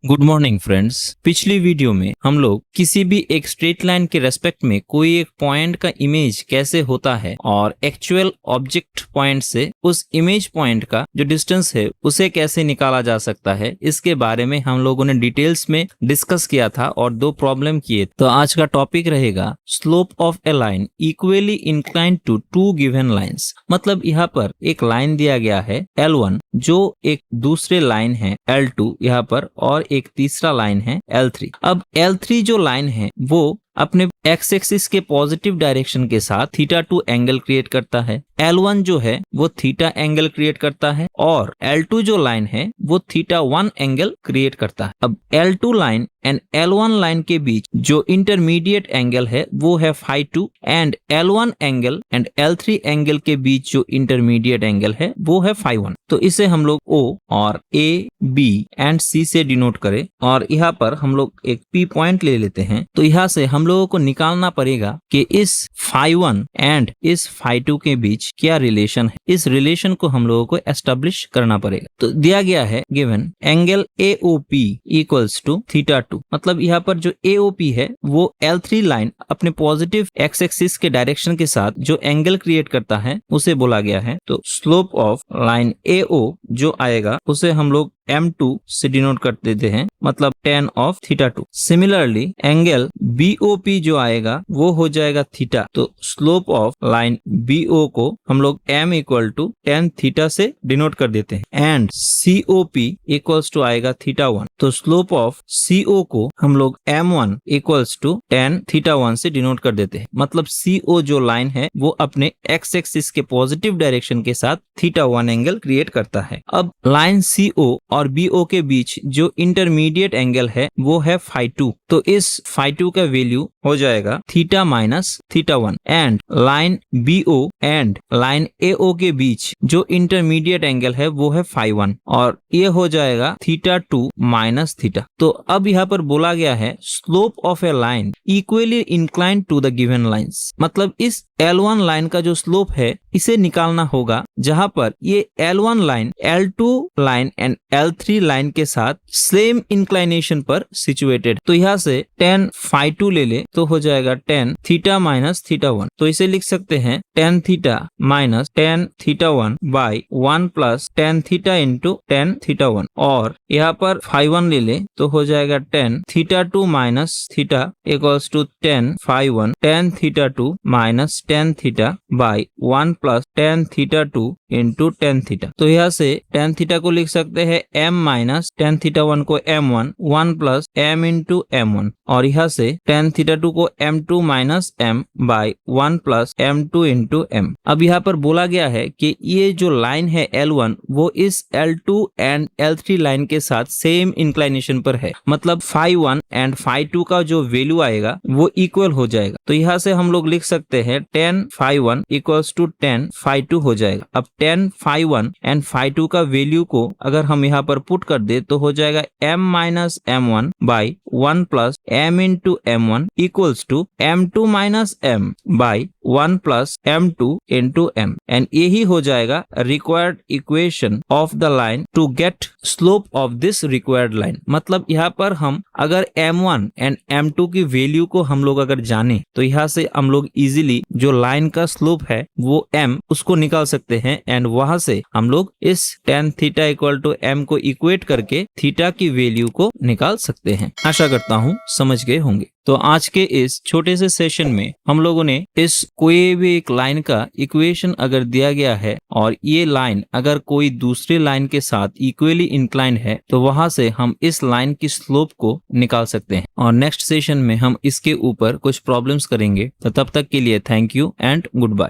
Good morning friends. पिछली video में हम लोग किसी भी एक स्ट्रेट लाइन के रेस्पेक्ट में कोई एक पॉइंट का इमेज कैसे होता है और एक्चुअल ऑब्जेक्ट पॉइंट से उस इमेज पॉइंट का जो डिस्टेंस है उसे कैसे निकाला जा सकता है, इसके बारे में हम लोगों ने डिटेल्स में डिस्कस किया था और दो प्रॉब्लम किए। तो आज का टॉपिक रहेगा slope of a line equally inclined to to given lines. मतलब यहाँ पर एक लाइन दिया गया है L1 जो एक दूसरे लाइन है L2 यहाँ पर, और एक तीसरा लाइन है L3। अब L3 जो लाइन है वो अपने एक्स एक्सिस के पॉजिटिव डायरेक्शन के साथ θ2 एंगल क्रिएट करता है। L1 जो है वो θ एंगल क्रिएट करता है और L2 जो लाइन है वो θ1 एंगल क्रिएट करता है। अब L2 line and L1 line के बीच जो इंटरमीडिएट एंगल है वो है φ2 and L1 angle and L3 angle के बीच जो इंटरमीडिएट एंगल है वो है φ1। तो इसे हम लोग O और A, B एंड C से डिनोट करें और यहाँ पर हम लोग एक P पॉइंट ले लेते हैं। तो यहाँ से हम लोगों को निकालना पड़ेगा कि इस φ1 एंड इस φ2 के बीच क्या रिलेशन है। इस रिलेशन को हम लोगों को एस्टेब्लिश करना पड़ेगा। तो दिया गया है given angle AOP equals to θ2। मतलब यहाँ पर जो AOP है वो L3 लाइन अपने पॉजिटिव एक्स एक्सिस के डायरेक्शन के साथ जो एंगल क्रिएट करता है उसे बोला गया है। तो स्लोप ऑफ लाइन AO जो आएगा उसे हम लोग M2 से डिनोट कर देते हैं, मतलब tan of θ2। Similarly angle BOP जो आएगा वो हो जाएगा θ। तो स्लोप ऑफ लाइन BO को हम लोग M इक्वल टू tan θ से डिनोट कर देते हैं एंड COP इक्वल्स टू आएगा θ1। तो स्लोप ऑफ CO को हम लोग M1 इक्वल्स टू tan θ1 से डिनोट कर देते हैं। मतलब CO जो लाइन है वो अपने एक्स एक्सिस के पॉजिटिव डायरेक्शन के साथ θ1 एंगल क्रिएट करता है। अब लाइन CO और BO के बीच जो इंटरमीडिएट एंगल है वो है φ2। तो इस φ2 का वैल्यू हो जाएगा θ minus θ1 and line BO and line AO के बीच जो इंटरमीडिएट एंगल है वो है φ1 और ये हो जाएगा θ2 माइनस θ। तो अब यहाँ पर बोला गया है slope of a line equally inclined to the given lines. मतलब इस L1 लाइन का जो स्लोप है इसे निकालना होगा जहां पर ये L1 line L2 line and L3 line के साथ सेम इंक्लाइनेशन पर सिचुएटेड। तो यहाँ से tan φ2 ले ले तो हो जाएगा tan θ माइनस θ1। तो इसे लिख सकते हैं tan θ minus tan θ1 by 1 plus tan θ into tan θ1 और यहाँ पर φ1 ले ले तो हो जाएगा tan θ2 minus θ equals to tan φ1 tan θ2 minus tan θ by 1 plus tan θ2 into tan θ। तो यहाँ से tan θ को लिख सकते हैं m माइनस tan θ1 को m1 1 plus m into m1 और यहाँ से tan θ2 को m2 minus m by 1 plus m2 into m। अब यहाँ पर बोला गया है कि ये जो लाइन है L1 वो इस L2 एंड L3 लाइन के साथ सेम इंक्लाइनेशन पर है। मतलब φ1 एंड φ2 का जो वैल्यू आएगा वो इक्वल हो जाएगा। तो यहाँ से हम लोग लिख सकते हैं tan φ1 इक्वल्स टू tan φ2 हो जाएगा। अब tan φ1 एंड φ2 का वैल्यू को अगर हम यहाँ पर पुट कर दे तो हो जाएगा m minus m1 by 1 plus m into m1 equals to m2 minus m by 1 plus m2 into m and यही हो जाएगा required equation of the line to get slope of this required line. मतलब यहाँ पर हम अगर m1 and m2 की value को हम लोग अगर जाने तो यहाँ से हम लोग इजीली जो लाइन का स्लोप है वो m उसको निकाल सकते हैं एंड वहां से हम लोग इस tan θ इक्वल टू m को इक्वेट करके θ की वैल्यू को निकाल सकते हैं। आशा करता हूँ समझ गए होंगे। तो आज के इस छोटे से सेशन में हम लोगों ने इस कोई भी एक लाइन का इक्वेशन अगर दिया गया है और ये लाइन अगर कोई दूसरे लाइन के साथ इक्वली इंक्लाइंड है तो वहां से हम इस लाइन की स्लोप को निकाल सकते हैं और नेक्स्ट सेशन में हम इसके ऊपर कुछ प्रॉब्लम्स करेंगे। तो तब तक के लिए thank you and good bye.